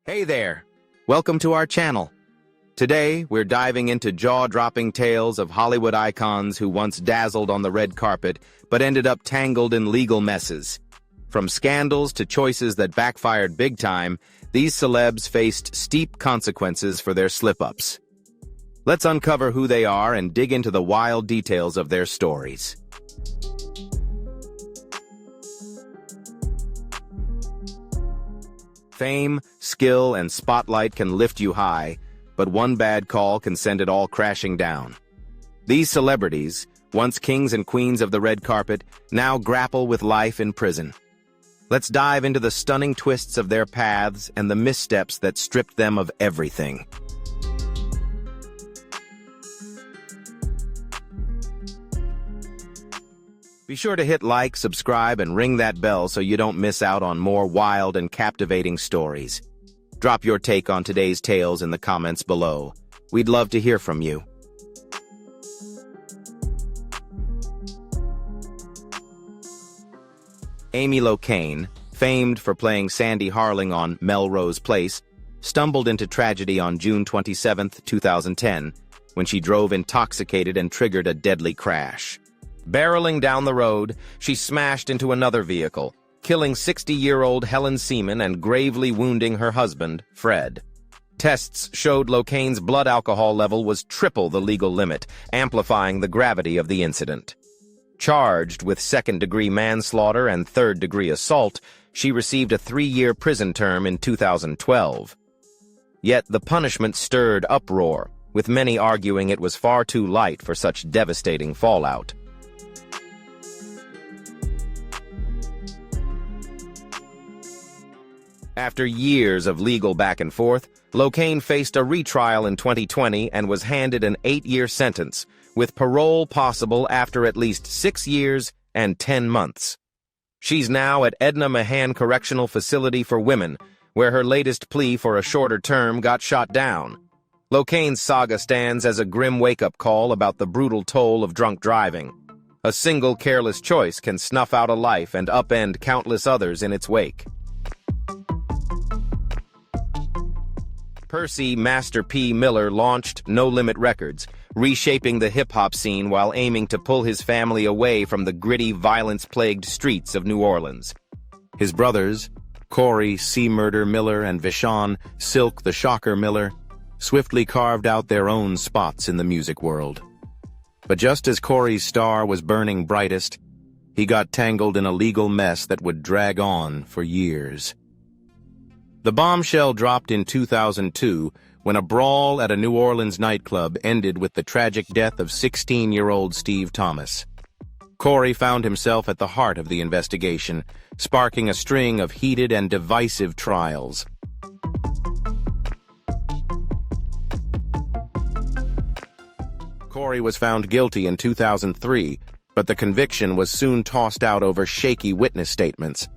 Hey there! Welcome to our channel. Today, we're diving into jaw-dropping tales of Hollywood icons who once dazzled on the red carpet, but ended up tangled in legal messes. From scandals to choices that backfired big time, these celebs faced steep consequences for their slip-ups. Let's uncover who they are and dig into the wild details of their stories. Fame, skill, and spotlight can lift you high, but one bad call can send it all crashing down. These celebrities, once kings and queens of the red carpet, now grapple with life in prison. Let's dive into the stunning twists of their paths and the missteps that stripped them of everything. Be sure to hit like, subscribe, and ring that bell so you don't miss out on more wild and captivating stories. Drop your take on today's tales in the comments below. We'd love to hear from you. Amy Locane, famed for playing Sandy Harling on Melrose Place, stumbled into tragedy on June 27, 2010, when she drove intoxicated and triggered a deadly crash. Barreling down the road, she smashed into another vehicle, killing 60-year-old Helen Seaman and gravely wounding her husband, Fred. Tests showed Locane's blood alcohol level was triple the legal limit, amplifying the gravity of the incident. Charged with second-degree manslaughter and third-degree assault, she received a 3-year prison term in 2012. Yet the punishment stirred uproar, with many arguing it was far too light for such devastating fallout. After years of legal back and forth, Locane faced a retrial in 2020 and was handed an 8-year sentence, with parole possible after at least 6 years and 10 months. She's now at Edna Mahan Correctional Facility for Women, where her latest plea for a shorter term got shot down. Locane's saga stands as a grim wake-up call about the brutal toll of drunk driving. A single careless choice can snuff out a life and upend countless others in its wake. Percy Master P. Miller launched No Limit Records, reshaping the hip-hop scene while aiming to pull his family away from the gritty, violence-plagued streets of New Orleans. His brothers, Corey C. Murder Miller and Vishon Silk the Shocker Miller, swiftly carved out their own spots in the music world. But just as Corey's star was burning brightest, he got tangled in a legal mess that would drag on for years. The bombshell dropped in 2002 when a brawl at a New Orleans nightclub ended with the tragic death of 16-year-old Steve Thomas. Corey found himself at the heart of the investigation, sparking a string of heated and divisive trials. Corey was found guilty in 2003, but the conviction was soon tossed out over shaky witness statements.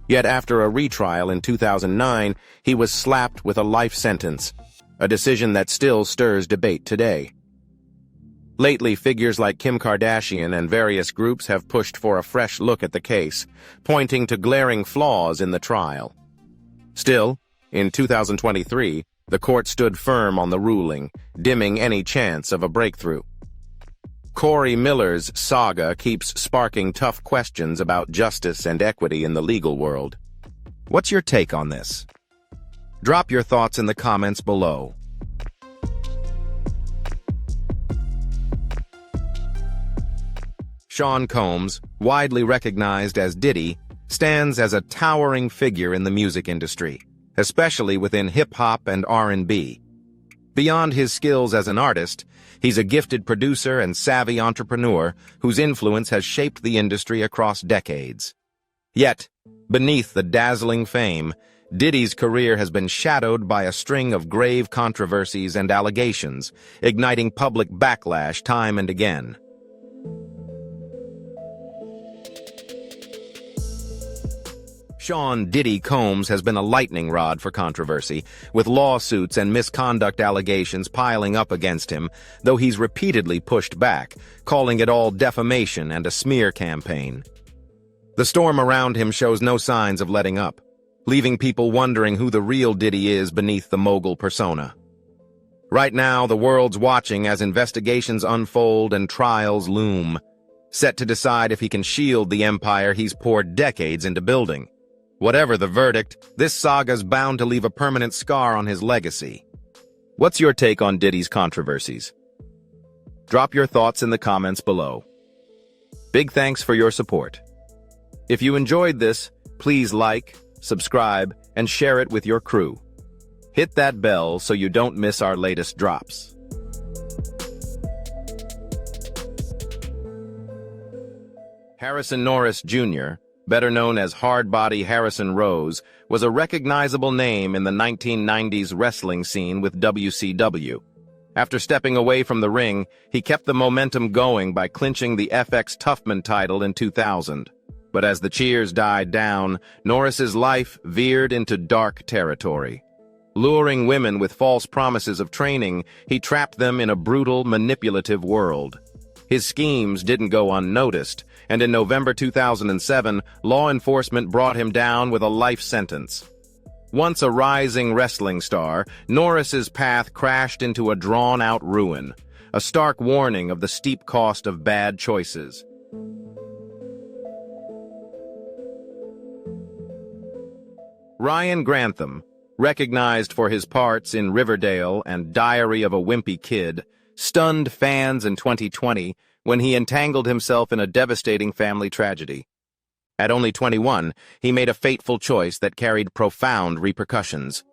Yet after a retrial in 2009, he was slapped with a life sentence, a decision that still stirs debate today. Lately, figures like Kim Kardashian and various groups have pushed for a fresh look at the case, pointing to glaring flaws in the trial. Still, in 2023, the court stood firm on the ruling, dimming any chance of a breakthrough. Corey Miller's saga keeps sparking tough questions about justice and equity in the legal world. What's your take on this? Drop your thoughts in the comments below. Sean Combs, widely recognized as Diddy, stands as a towering figure in the music industry, especially within hip-hop and R&B. Beyond his skills as an artist, he's a gifted producer and savvy entrepreneur whose influence has shaped the industry across decades. Yet, beneath the dazzling fame, Diddy's career has been shadowed by a string of grave controversies and allegations, igniting public backlash time and again. Sean "Diddy" Combs has been a lightning rod for controversy, with lawsuits and misconduct allegations piling up against him, though he's repeatedly pushed back, calling it all defamation and a smear campaign. The storm around him shows no signs of letting up. leaving people wondering who the real Diddy is beneath the mogul persona. Right now, the world's watching as investigations unfold and trials loom, set to decide if he can shield the empire he's poured decades into building. Whatever the verdict, this saga's bound to leave a permanent scar on his legacy. What's your take on Diddy's controversies? Drop your thoughts in the comments below. Big thanks for your support. If you enjoyed this, please like, subscribe, and share it with your crew. Hit that bell so you don't miss our latest drops. Harrison Norris Jr., better known as Hardbody Harrison Rose, was a recognizable name in the 1990s wrestling scene with WCW. After stepping away from the ring, he kept the momentum going by clinching the FX Toughman title in 2000. But as the cheers died down, Norris's life veered into dark territory. Luring women with false promises of training, he trapped them in a brutal, manipulative world. His schemes didn't go unnoticed, and in November 2007, law enforcement brought him down with a life sentence. Once a rising wrestling star, Norris's path crashed into a drawn-out ruin, a stark warning of the steep cost of bad choices. Ryan Grantham, recognized for his parts in Riverdale and Diary of a Wimpy Kid, stunned fans in 2020 when he entangled himself in a devastating family tragedy. At only 21, he made a fateful choice that carried profound repercussions.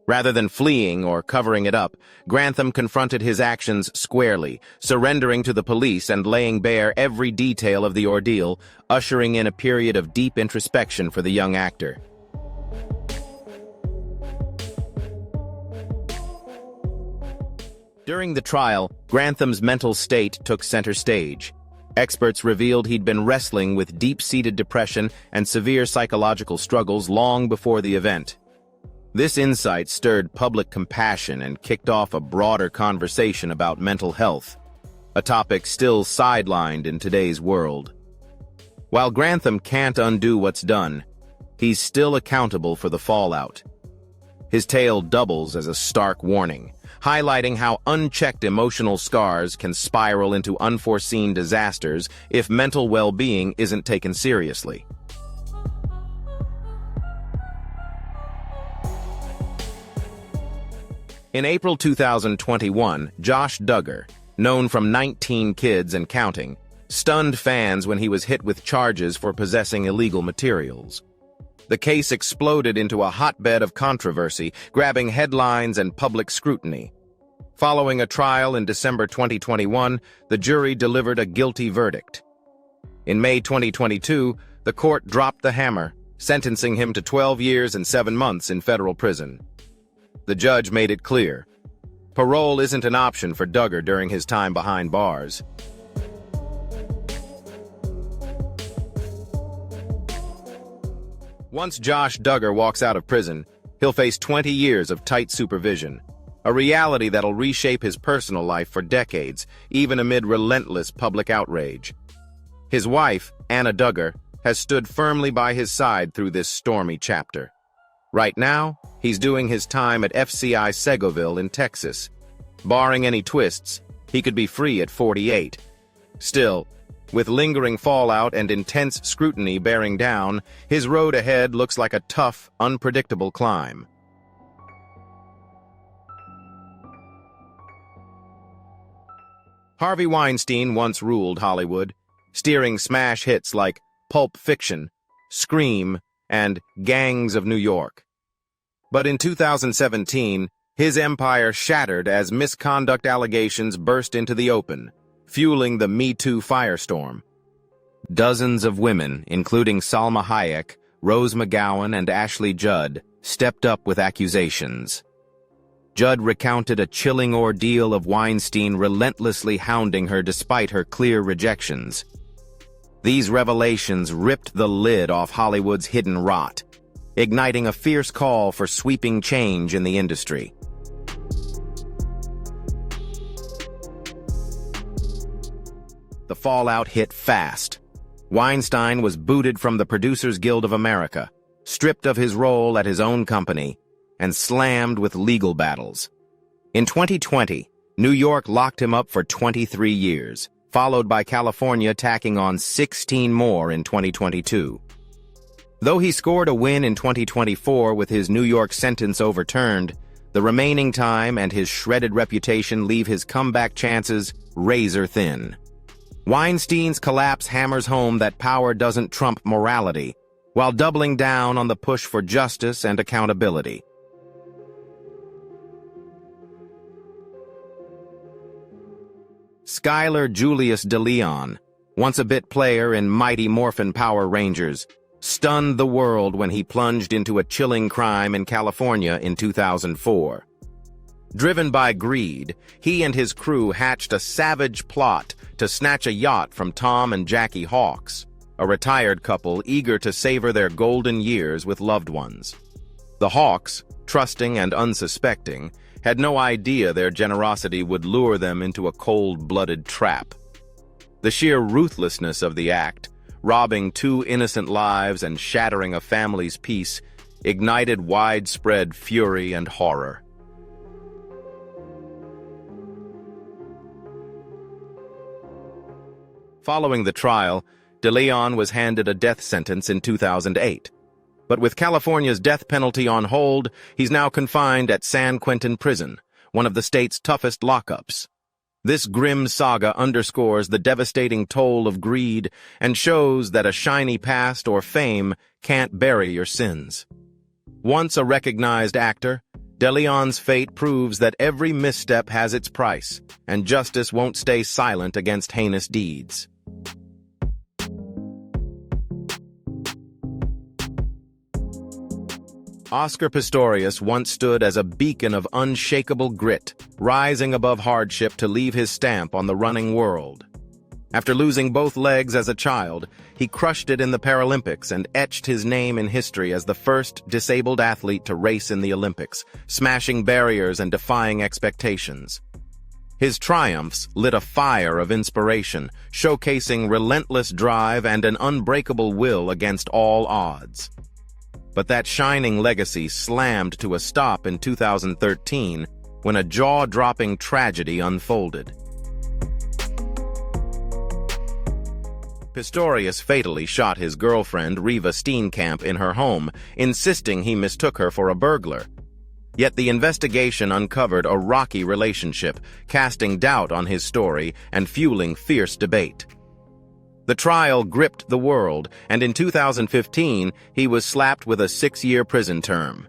Rather than fleeing or covering it up, Grantham confronted his actions squarely, surrendering to the police and laying bare every detail of the ordeal, ushering in a period of deep introspection for the young actor. During the trial, Grantham's mental state took center stage. Experts revealed he'd been wrestling with deep-seated depression and severe psychological struggles long before the event. This insight stirred public compassion and kicked off a broader conversation about mental health, a topic still sidelined in today's world. While Grantham can't undo what's done, he's still accountable for the fallout. His tale doubles as a stark warning, highlighting how unchecked emotional scars can spiral into unforeseen disasters if mental well-being isn't taken seriously. In April 2021, Josh Duggar, known from 19 Kids and Counting, stunned fans when he was hit with charges for possessing illegal materials. The case exploded into a hotbed of controversy, grabbing headlines and public scrutiny. Following a trial in December 2021, the jury delivered a guilty verdict. In May 2022, the court dropped the hammer, sentencing him to 12 years and 7 months in federal prison. The judge made it clear: parole isn't an option for Duggar during his time behind bars. Once Josh Duggar walks out of prison, he'll face 20 years of tight supervision, a reality that'll reshape his personal life for decades, even amid relentless public outrage. His wife, Anna Duggar, has stood firmly by his side through this stormy chapter. Right now, he's doing his time at FCI Segoville in Texas. Barring any twists, he could be free at 48. Still, with lingering fallout and intense scrutiny bearing down, his road ahead looks like a tough, unpredictable climb. Harvey Weinstein once ruled Hollywood, steering smash hits like Pulp Fiction, Scream, and Gangs of New York. But in 2017, his empire shattered as misconduct allegations burst into the open, fueling the Me Too firestorm. Dozens of women, including Salma Hayek, Rose McGowan, and Ashley Judd, stepped up with accusations. Judd recounted a chilling ordeal of Weinstein relentlessly hounding her despite her clear rejections. These revelations ripped the lid off Hollywood's hidden rot, igniting a fierce call for sweeping change in the industry. The fallout hit fast. Weinstein was booted from the Producers Guild of America, stripped of his role at his own company, and slammed with legal battles. In 2020, New York locked him up for 23 years, followed by California tacking on 16 more in 2022. Though he scored a win in 2024 with his New York sentence overturned, the remaining time and his shredded reputation leave his comeback chances razor thin. Weinstein's collapse hammers home that power doesn't trump morality, while doubling down on the push for justice and accountability. Skylar Julius DeLeon, once a bit player in Mighty Morphin Power Rangers, stunned the world when he plunged into a chilling crime in California in 2004. Driven by greed, he and his crew hatched a savage plot to snatch a yacht from Tom and Jackie Hawks, a retired couple eager to savor their golden years with loved ones. The Hawks, trusting and unsuspecting, had no idea their generosity would lure them into a cold-blooded trap. The sheer ruthlessness of the act, robbing 2 innocent lives and shattering a family's peace, ignited widespread fury and horror. Following the trial, DeLeon was handed a death sentence in 2008. But with California's death penalty on hold, he's now confined at San Quentin Prison, one of the state's toughest lockups. This grim saga underscores the devastating toll of greed and shows that a shiny past or fame can't bury your sins. Once a recognized actor, DeLeon's fate proves that every misstep has its price, and justice won't stay silent against heinous deeds. Oscar Pistorius once stood as a beacon of unshakable grit, rising above hardship to leave his stamp on the running world. After losing both legs as a child, he crushed it in the Paralympics and etched his name in history as the first disabled athlete to race in the Olympics, smashing barriers and defying expectations. His triumphs lit a fire of inspiration, showcasing relentless drive and an unbreakable will against all odds. But that shining legacy slammed to a stop in 2013 when a jaw-dropping tragedy unfolded. Pistorius fatally shot his girlfriend, Reva Steenkamp, in her home, insisting he mistook her for a burglar. Yet the investigation uncovered a rocky relationship, casting doubt on his story and fueling fierce debate. The trial gripped the world, and in 2015, he was slapped with a 6-year prison term.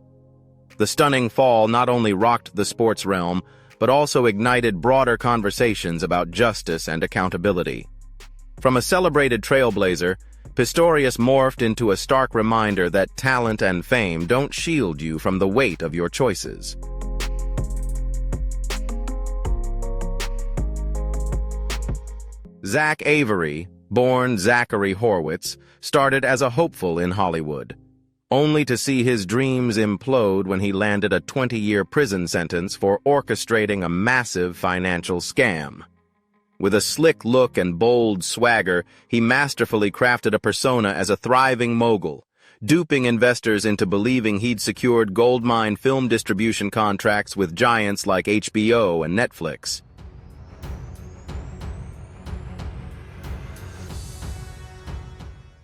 The stunning fall not only rocked the sports realm, but also ignited broader conversations about justice and accountability. From a celebrated trailblazer, Pistorius morphed into a stark reminder that talent and fame don't shield you from the weight of your choices. Zach Avery, born Zachary Horwitz, started as a hopeful in Hollywood, only to see his dreams implode when he landed a 20-year prison sentence for orchestrating a massive financial scam. With a slick look and bold swagger, he masterfully crafted a persona as a thriving mogul, duping investors into believing he'd secured goldmine film distribution contracts with giants like HBO and Netflix.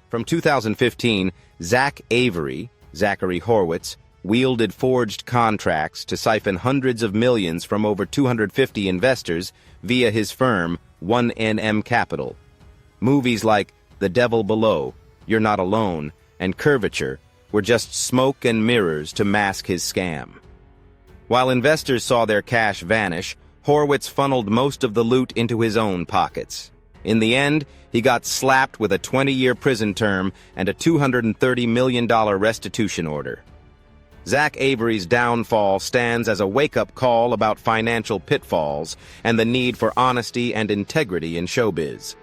From 2015, Zach Avery, Zachary Horwitz, wielded forged contracts to siphon hundreds of millions from over 250 investors via his firm, 1NM Capital. Movies like The Devil Below, You're Not Alone, and Curvature were just smoke and mirrors to mask his scam. While investors saw their cash vanish, Horwitz funneled most of the loot into his own pockets. In the end, he got slapped with a 20-year prison term and a $230 million restitution order. Zach Avery's downfall stands as a wake-up call about financial pitfalls and the need for honesty and integrity in showbiz.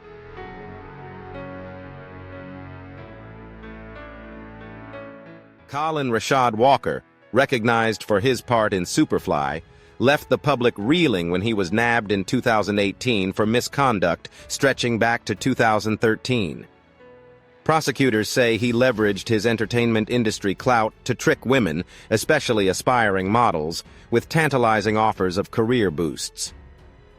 Colin Rashad Walker, recognized for his part in Superfly, left the public reeling when he was nabbed in 2018 for misconduct stretching back to 2013. Prosecutors say he leveraged his entertainment industry clout to trick women, especially aspiring models, with tantalizing offers of career boosts.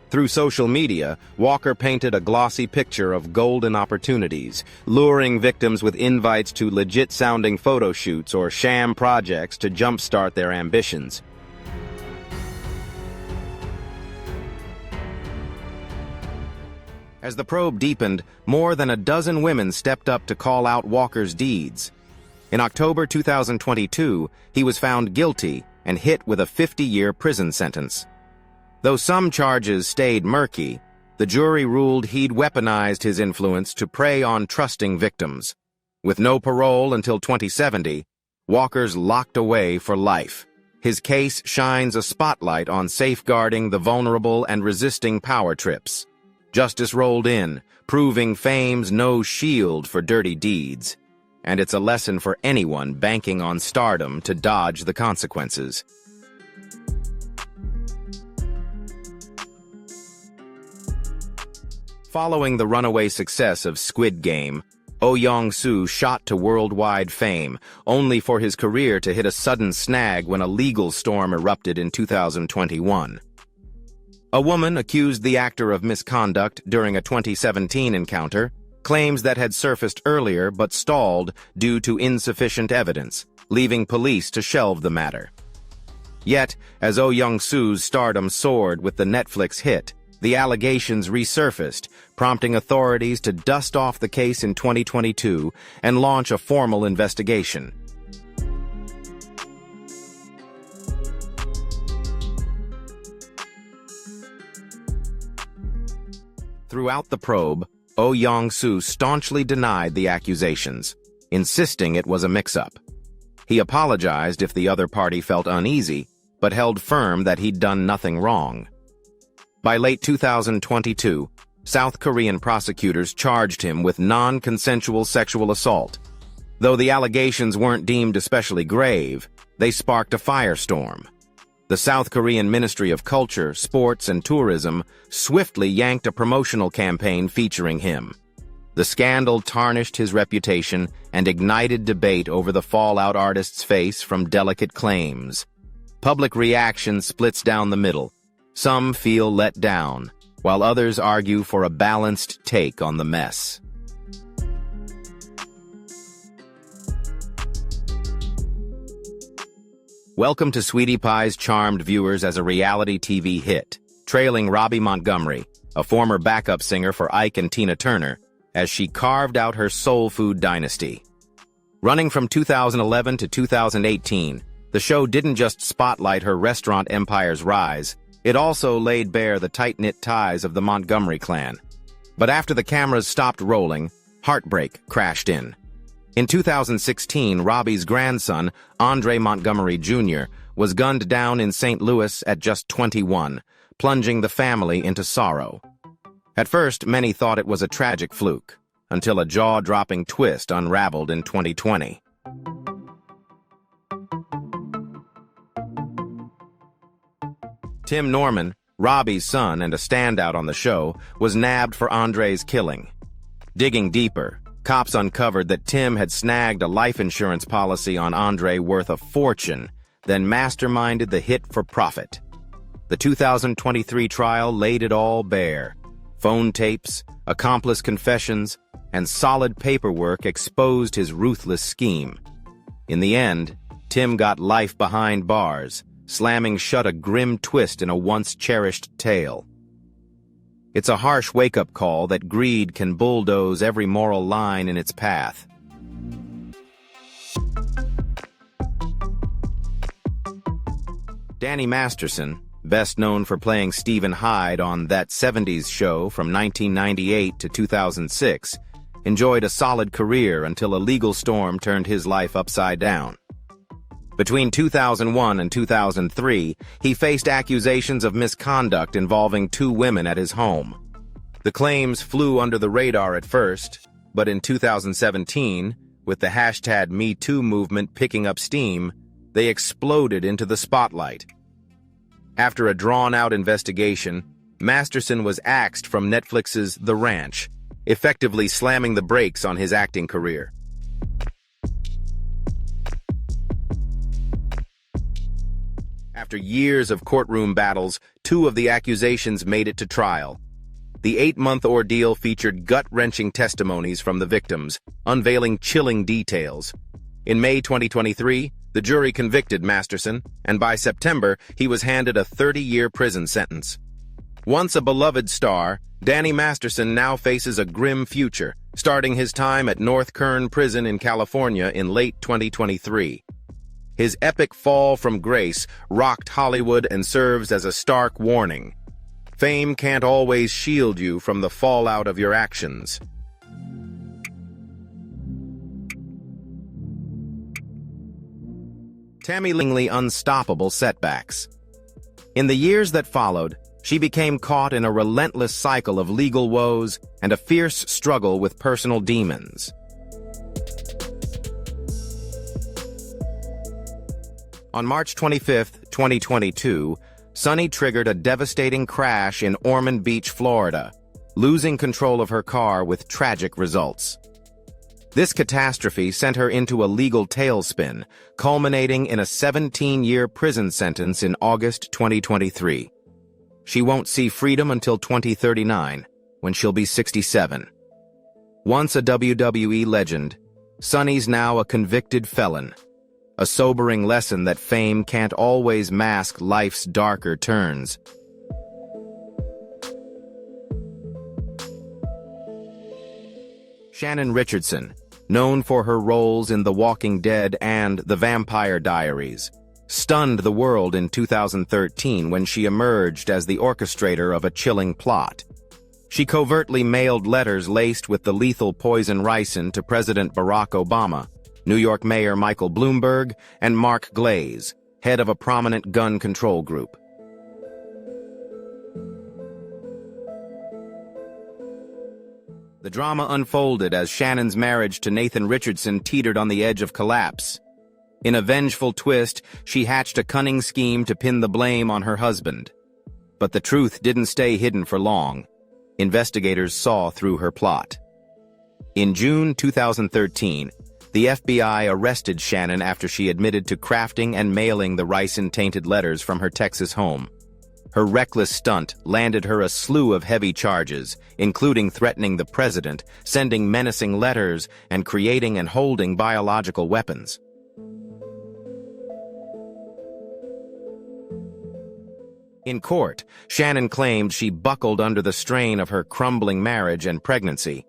Through social media, Walker painted a glossy picture of golden opportunities, luring victims with invites to legit-sounding photo shoots or sham projects to jumpstart their ambitions. As the probe deepened, more than a dozen women stepped up to call out Walker's deeds. In October 2022, he was found guilty and hit with a 50-year prison sentence. Though some charges stayed murky, the jury ruled he'd weaponized his influence to prey on trusting victims. With no parole until 2070, Walker's locked away for life. His case shines a spotlight on safeguarding the vulnerable and resisting power trips. Justice rolled in, proving fame's no shield for dirty deeds. And it's a lesson for anyone banking on stardom to dodge the consequences. Following the runaway success of Squid Game, Oh Young-soo shot to worldwide fame, only for his career to hit a sudden snag when a legal storm erupted in 2021. A woman accused the actor of misconduct during a 2017 encounter, claims that had surfaced earlier but stalled due to insufficient evidence, leaving police to shelve the matter. Yet, as Oh Young-soo's stardom soared with the Netflix hit, the allegations resurfaced, prompting authorities to dust off the case in 2022 and launch a formal investigation. Throughout the probe, Oh Young-soo staunchly denied the accusations, insisting it was a mix-up. He apologized if the other party felt uneasy, but held firm that he'd done nothing wrong. By late 2022, South Korean prosecutors charged him with non-consensual sexual assault. Though the allegations weren't deemed especially grave, they sparked a firestorm. The South Korean Ministry of Culture, Sports, and Tourism swiftly yanked a promotional campaign featuring him. The scandal tarnished his reputation and ignited debate over the fallout artists face from delicate claims. Public reaction splits down the middle. Some feel let down, while others argue for a balanced take on the mess. Welcome to Sweetie Pie's charmed viewers as a reality TV hit, trailing Robbie Montgomery, a former backup singer for Ike and Tina Turner, as she carved out her soul food dynasty. Running from 2011 to 2018, the show didn't just spotlight her restaurant empire's rise, it also laid bare the tight-knit ties of the Montgomery clan. But after the cameras stopped rolling, heartbreak crashed in. In 2016, Robbie's grandson, Andre Montgomery Jr., was gunned down in St. Louis at just 21, plunging the family into sorrow. At first, many thought it was a tragic fluke, until a jaw-dropping twist unraveled in 2020. Tim Norman, Robbie's son and a standout on the show, was nabbed for Andre's killing. Digging deeper, cops uncovered that Tim had snagged a life insurance policy on Andre worth a fortune, then masterminded the hit for profit. The 2023 trial laid it all bare. Phone tapes, accomplice confessions, and solid paperwork exposed his ruthless scheme. In the end, Tim got life behind bars, slamming shut a grim twist in a once-cherished tale. It's a harsh wake-up call that greed can bulldoze every moral line in its path. Danny Masterson, best known for playing Stephen Hyde on That 70s Show from 1998 to 2006, enjoyed a solid career until a legal storm turned his life upside down. Between 2001 and 2003, he faced accusations of misconduct involving 2 women at his home. The claims flew under the radar at first, but in 2017, with the hashtag #MeToo movement picking up steam, they exploded into the spotlight. After a drawn-out investigation, Masterson was axed from Netflix's The Ranch, effectively slamming the brakes on his acting career. After years of courtroom battles, 2 of the accusations made it to trial. The 8-month ordeal featured gut-wrenching testimonies from the victims, unveiling chilling details. In May 2023, the jury convicted Masterson, and by September, he was handed a 30-year prison sentence. Once a beloved star, Danny Masterson now faces a grim future, starting his time at North Kern Prison in California in late 2023. His epic fall from grace rocked Hollywood and serves as a stark warning. Fame can't always shield you from the fallout of your actions. Tammy Lingley unstoppable setbacks. In the years that followed, she became caught in a relentless cycle of legal woes and a fierce struggle with personal demons. On March 25, 2022, Sunny triggered a devastating crash in Ormond Beach, Florida, losing control of her car with tragic results. This catastrophe sent her into a legal tailspin, culminating in a 17-year prison sentence in August 2023. She won't see freedom until 2039, when she'll be 67. Once a WWE legend, Sunny's now a convicted felon. A sobering lesson that fame can't always mask life's darker turns. Shannon Richardson, known for her roles in The Walking Dead and The Vampire Diaries, stunned the world in 2013 when she emerged as the orchestrator of a chilling plot. She covertly mailed letters laced with the lethal poison ricin to President Barack Obama, New York Mayor Michael Bloomberg, and Mark Glaze, head of a prominent gun control group. The drama unfolded as Shannon's marriage to Nathan Richardson teetered on the edge of collapse. In a vengeful twist, she hatched a cunning scheme to pin the blame on her husband. But the truth didn't stay hidden for long. Investigators saw through her plot. In June 2013, the FBI arrested Shannon after she admitted to crafting and mailing the ricin-tainted letters from her Texas home. Her reckless stunt landed her a slew of heavy charges, including threatening the president, sending menacing letters, and creating and holding biological weapons. In court, Shannon claimed she buckled under the strain of her crumbling marriage and pregnancy.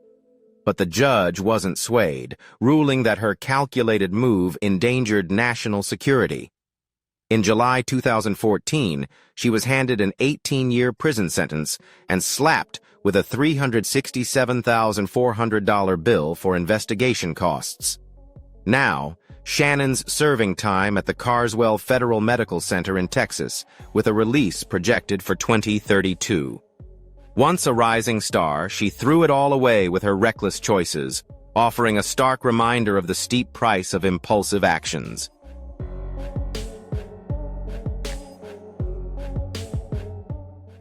But the judge wasn't swayed, ruling that her calculated move endangered national security. In July 2014, she was handed an 18-year prison sentence and slapped with a $367,400 bill for investigation costs. Now, Shannon's serving time at the Carswell Federal Medical Center in Texas, with a release projected for 2032. Once a rising star, she threw it all away with her reckless choices, offering a stark reminder of the steep price of impulsive actions.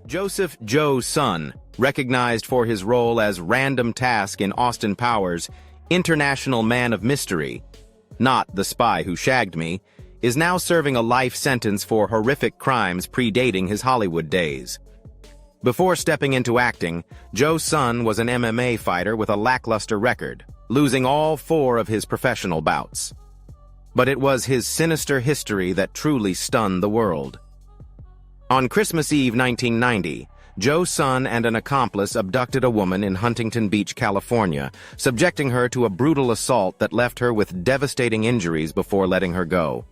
Joseph "Joe" Sun, recognized for his role as Random Task in Austin Powers' International Man of Mystery, not The Spy Who Shagged Me, is now serving a life sentence for horrific crimes predating his Hollywood days. Before stepping into acting, Joe Sun was an MMA fighter with a lackluster record, losing all 4 of his professional bouts. But it was his sinister history that truly stunned the world. On Christmas Eve 1990, Joe Sun and an accomplice abducted a woman in Huntington Beach, California, subjecting her to a brutal assault that left her with devastating injuries before letting her go.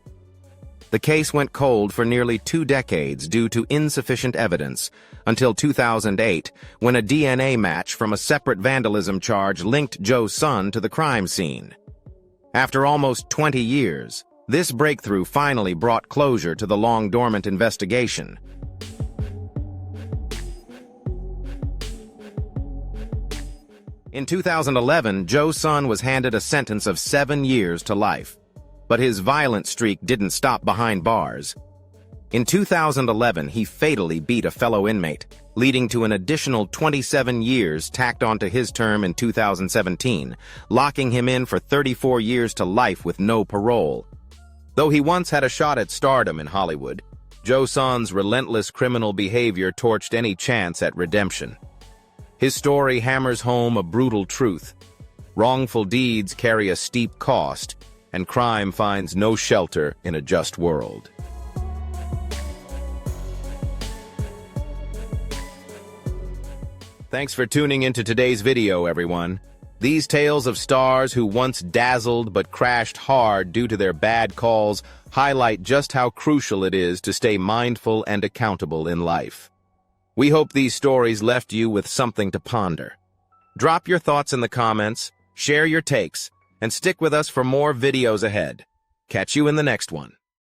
The case went cold for nearly 2 decades due to insufficient evidence, until 2008, when a DNA match from a separate vandalism charge linked Joe Sun to the crime scene. After almost 20 years, this breakthrough finally brought closure to the long-dormant investigation. In 2011, Joe Sun was handed a sentence of 7 years to life. But his violent streak didn't stop behind bars. In 2011, he fatally beat a fellow inmate, leading to an additional 27 years tacked onto his term in 2017, locking him in for 34 years to life with no parole. Though he once had a shot at stardom in Hollywood, Jo Seon's relentless criminal behavior torched any chance at redemption. His story hammers home a brutal truth. Wrongful deeds carry a steep cost, and crime finds no shelter in a just world. Thanks for tuning into today's video, everyone. These tales of stars who once dazzled but crashed hard due to their bad calls highlight just how crucial it is to stay mindful and accountable in life. We hope these stories left you with something to ponder. Drop your thoughts in the comments, share your takes, and stick with us for more videos ahead. Catch you in the next one.